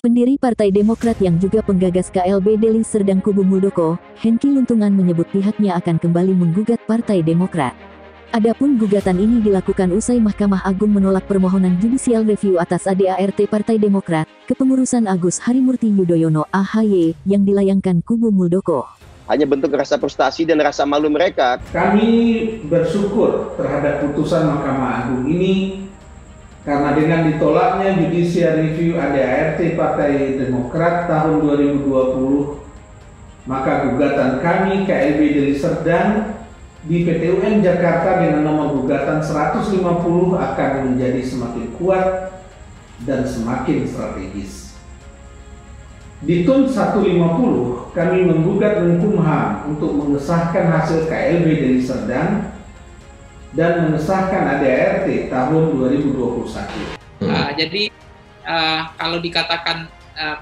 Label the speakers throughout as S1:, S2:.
S1: Pendiri Partai Demokrat yang juga penggagas KLB Deli Serdang Kubu Muldoko, Hengki Luntungan menyebut pihaknya akan kembali menggugat Partai Demokrat. Adapun gugatan ini dilakukan usai Mahkamah Agung menolak permohonan judicial review atas ADART Partai Demokrat, kepengurusan Agus Harimurti Yudhoyono (AHY) yang dilayangkan Kubu Muldoko.
S2: Hanya bentuk rasa frustasi dan rasa malu mereka.
S3: Kami bersyukur terhadap putusan Mahkamah Agung ini karena dengan ditolaknya judicial review ADART Partai Demokrat tahun 2020, maka gugatan kami KLB Deli Serdang di PT UN Jakarta dengan nomor gugatan 150 akan menjadi semakin kuat dan semakin strategis. Di TUN 150, kami menggugat Menkumham untuk mengesahkan hasil KLB Deli Serdang dan mengesahkan ADART tahun 2021.
S4: Jadi kalau dikatakan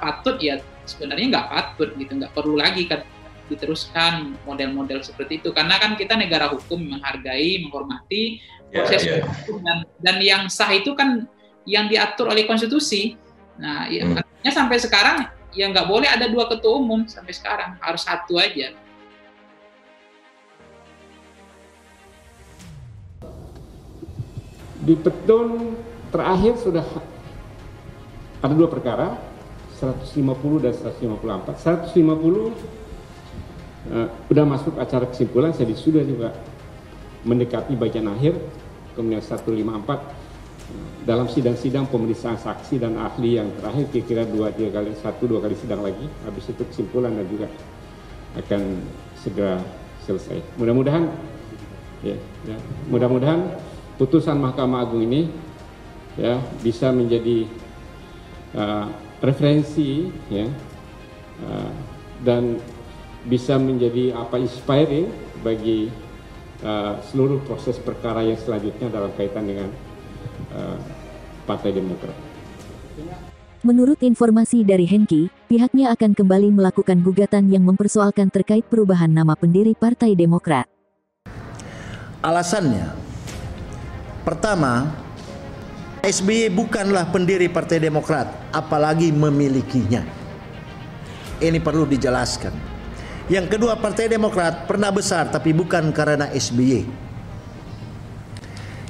S4: patut, ya sebenarnya nggak patut gitu, nggak perlu lagi kan diteruskan model-model seperti itu, karena kan kita negara hukum, menghargai, menghormati proses hukum, dan yang sah itu kan yang diatur oleh konstitusi. Nah, artinya sampai sekarang ya nggak boleh ada dua ketua umum sampai sekarang, harus satu aja.
S5: Di petun terakhir sudah ada dua perkara, 150 dan 154. 150 sudah masuk acara kesimpulan, saya sudah juga mendekati bagian akhir. Kemudian 154 dalam sidang-sidang pemeriksaan saksi dan ahli yang terakhir, kira-kira dua kali sidang lagi, habis itu kesimpulan dan juga akan segera selesai. Mudah-mudahan mudah-mudahan putusan Mahkamah Agung ini ya bisa menjadi referensi ya, dan bisa menjadi inspiring bagi seluruh proses perkara yang selanjutnya dalam kaitan dengan Partai Demokrat.
S1: Menurut informasi dari Hengki, pihaknya akan kembali melakukan gugatan yang mempersoalkan terkait perubahan nama pendiri Partai Demokrat.
S6: Alasannya, pertama, SBY bukanlah pendiri Partai Demokrat, apalagi memilikinya. Ini perlu dijelaskan. Yang kedua, Partai Demokrat pernah besar tapi bukan karena SBY.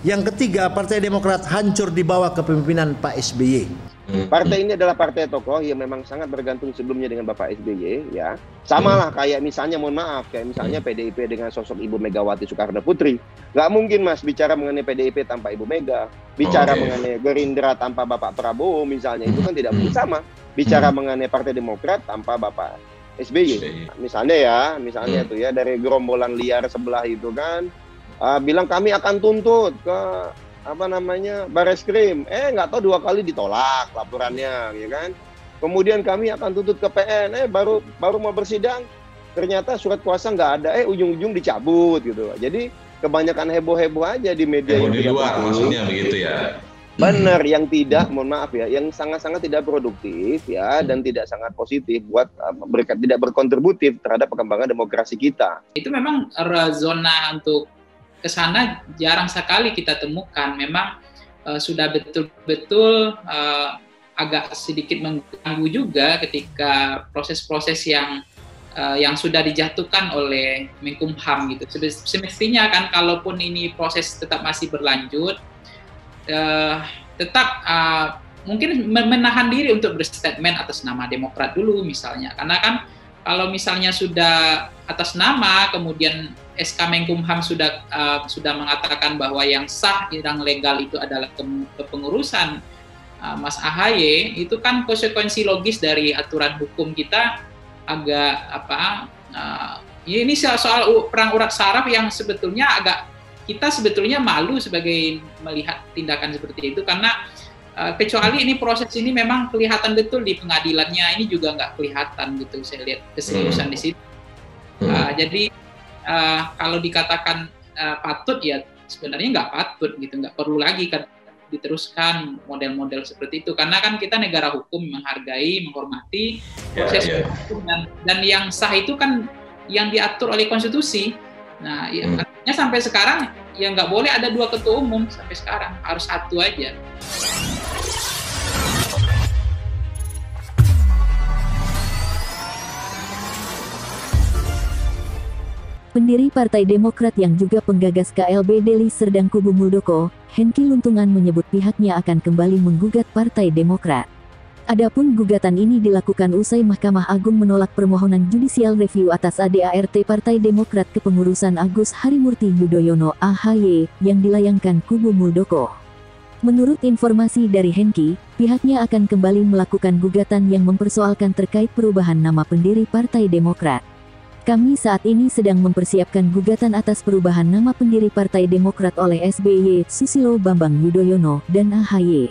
S6: Yang ketiga, Partai Demokrat hancur di bawah kepemimpinan Pak SBY.
S2: Partai ini adalah partai tokoh yang memang sangat bergantung sebelumnya dengan Bapak SBY, ya. Samalah kayak misalnya, mohon maaf, kayak misalnya PDIP dengan sosok Ibu Megawati Soekarno Putri. Nggak mungkin, Mas, bicara mengenai PDIP tanpa Ibu Mega. Bicara mengenai Gerindra tanpa Bapak Prabowo misalnya, itu kan tidak mungkin sama. Bicara mengenai Partai Demokrat tanpa Bapak SBY. Misalnya tuh ya, dari gerombolan liar sebelah itu kan, bilang kami akan tuntut ke Bareskrim, nggak tahu 2 kali ditolak laporannya, ya kan. Kemudian kami akan tuntut ke PN, baru mau bersidang, ternyata surat kuasa nggak ada, ujung-ujung dicabut gitu. Jadi kebanyakan heboh-heboh aja di media yang
S7: di luar, maksudnya begitu ya.
S2: Benar, yang tidak, mohon maaf ya, yang sangat-sangat tidak produktif ya, dan tidak sangat positif buat tidak berkontributif terhadap perkembangan demokrasi kita.
S4: Itu memang zona untuk ke sana jarang sekali kita temukan. Memang sudah betul-betul agak sedikit mengganggu juga ketika proses-proses yang sudah dijatuhkan oleh Menkumham gitu. Semestinya kan, kalaupun ini proses tetap masih berlanjut, tetap mungkin menahan diri untuk berstatement atas nama Demokrat dulu misalnya, karena kan kalau misalnya sudah atas nama, kemudian SK Menkumham sudah mengatakan bahwa yang sah, yang legal itu adalah kepengurusan Mas AHY, itu kan konsekuensi logis dari aturan hukum kita agak ini soal perang urat saraf yang sebetulnya kita sebetulnya malu sebagai melihat tindakan seperti itu, karena kecuali ini proses ini memang kelihatan betul di pengadilannya, ini juga nggak kelihatan gitu, saya lihat keseriusan di situ. Jadi kalau dikatakan patut, ya sebenarnya nggak patut gitu, nggak perlu lagi kan diteruskan model-model seperti itu, karena kan kita negara hukum, menghargai, menghormati proses hukum, dan yang sah itu kan yang diatur oleh konstitusi. Nah, artinya sampai sekarang ya nggak boleh ada 2 ketua umum sampai sekarang, harus satu aja.
S1: Pendiri Partai Demokrat yang juga penggagas KLB Deli Serdang kubu Muldoko, Hengki Luntungan menyebut pihaknya akan kembali menggugat Partai Demokrat. Adapun gugatan ini dilakukan usai Mahkamah Agung menolak permohonan judicial review atas ADART Partai Demokrat kepengurusan Agus Harimurti Yudhoyono (AHY) yang dilayangkan kubu Muldoko. Menurut informasi dari Hengki, pihaknya akan kembali melakukan gugatan yang mempersoalkan terkait perubahan nama pendiri Partai Demokrat. Kami saat ini sedang mempersiapkan gugatan atas perubahan nama pendiri Partai Demokrat oleh SBY, Susilo Bambang Yudhoyono, dan AHY.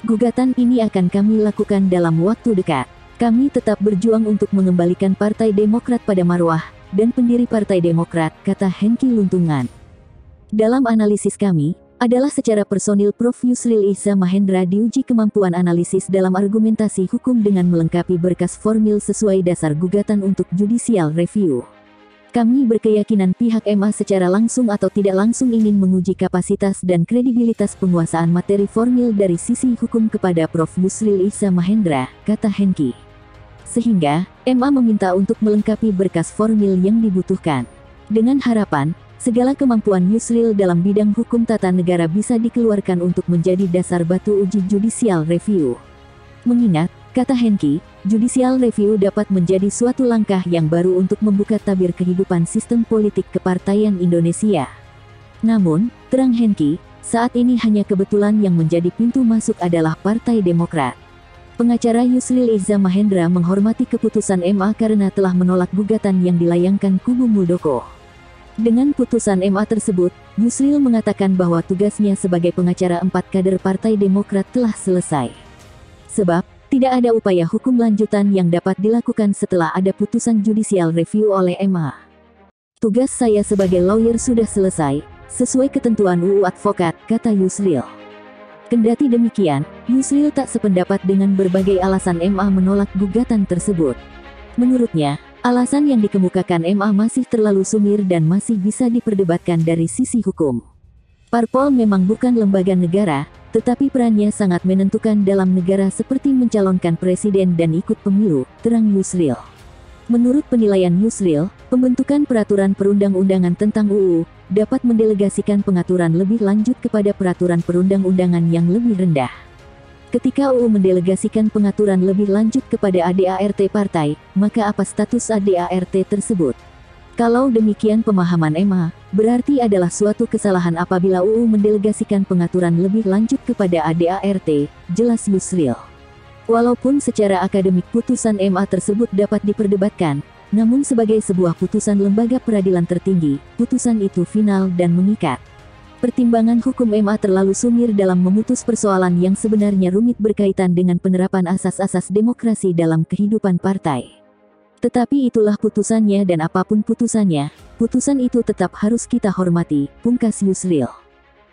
S1: Gugatan ini akan kami lakukan dalam waktu dekat. Kami tetap berjuang untuk mengembalikan Partai Demokrat pada marwah dan pendiri Partai Demokrat, kata Hengki Luntungan. Dalam analisis kami, adalah secara personil Prof. Yusril Iza Mahendra diuji kemampuan analisis dalam argumentasi hukum dengan melengkapi berkas formil sesuai dasar gugatan untuk judicial review. Kami berkeyakinan pihak MA secara langsung atau tidak langsung ingin menguji kapasitas dan kredibilitas penguasaan materi formil dari sisi hukum kepada Prof. Yusril Iza Mahendra, kata Hengki. Sehingga, MA meminta untuk melengkapi berkas formil yang dibutuhkan. Dengan harapan, segala kemampuan Yusril dalam bidang hukum tata negara bisa dikeluarkan untuk menjadi dasar batu uji judicial review. Mengingat, kata Hengki, judicial review dapat menjadi suatu langkah yang baru untuk membuka tabir kehidupan sistem politik kepartaian Indonesia. Namun, terang Hengki, saat ini hanya kebetulan yang menjadi pintu masuk adalah Partai Demokrat. Pengacara Yusril Iza Mahendra menghormati keputusan MA karena telah menolak gugatan yang dilayangkan kubu Muldoko. Dengan putusan MA tersebut, Yusril mengatakan bahwa tugasnya sebagai pengacara 4 kader Partai Demokrat telah selesai. Sebab, tidak ada upaya hukum lanjutan yang dapat dilakukan setelah ada putusan judicial review oleh MA. Tugas saya sebagai lawyer sudah selesai, sesuai ketentuan UU Advokat, kata Yusril. Kendati demikian, Yusril tak sependapat dengan berbagai alasan MA menolak gugatan tersebut. Menurutnya, alasan yang dikemukakan MA masih terlalu sumir dan masih bisa diperdebatkan dari sisi hukum. Parpol memang bukan lembaga negara, tetapi perannya sangat menentukan dalam negara seperti mencalonkan presiden dan ikut pemilu, terang Yusril. Menurut penilaian Yusril, pembentukan peraturan perundang-undangan tentang UU dapat mendelegasikan pengaturan lebih lanjut kepada peraturan perundang-undangan yang lebih rendah. Ketika UU mendelegasikan pengaturan lebih lanjut kepada ADART partai, maka apa status ADART tersebut? Kalau demikian pemahaman MA, berarti adalah suatu kesalahan apabila UU mendelegasikan pengaturan lebih lanjut kepada ADART, jelas Yusril. Walaupun secara akademik putusan MA tersebut dapat diperdebatkan, namun sebagai sebuah putusan lembaga peradilan tertinggi, putusan itu final dan mengikat. Pertimbangan hukum MA terlalu sumir dalam memutus persoalan yang sebenarnya rumit berkaitan dengan penerapan asas-asas demokrasi dalam kehidupan partai. Tetapi itulah putusannya dan apapun putusannya, putusan itu tetap harus kita hormati, pungkas Yusril.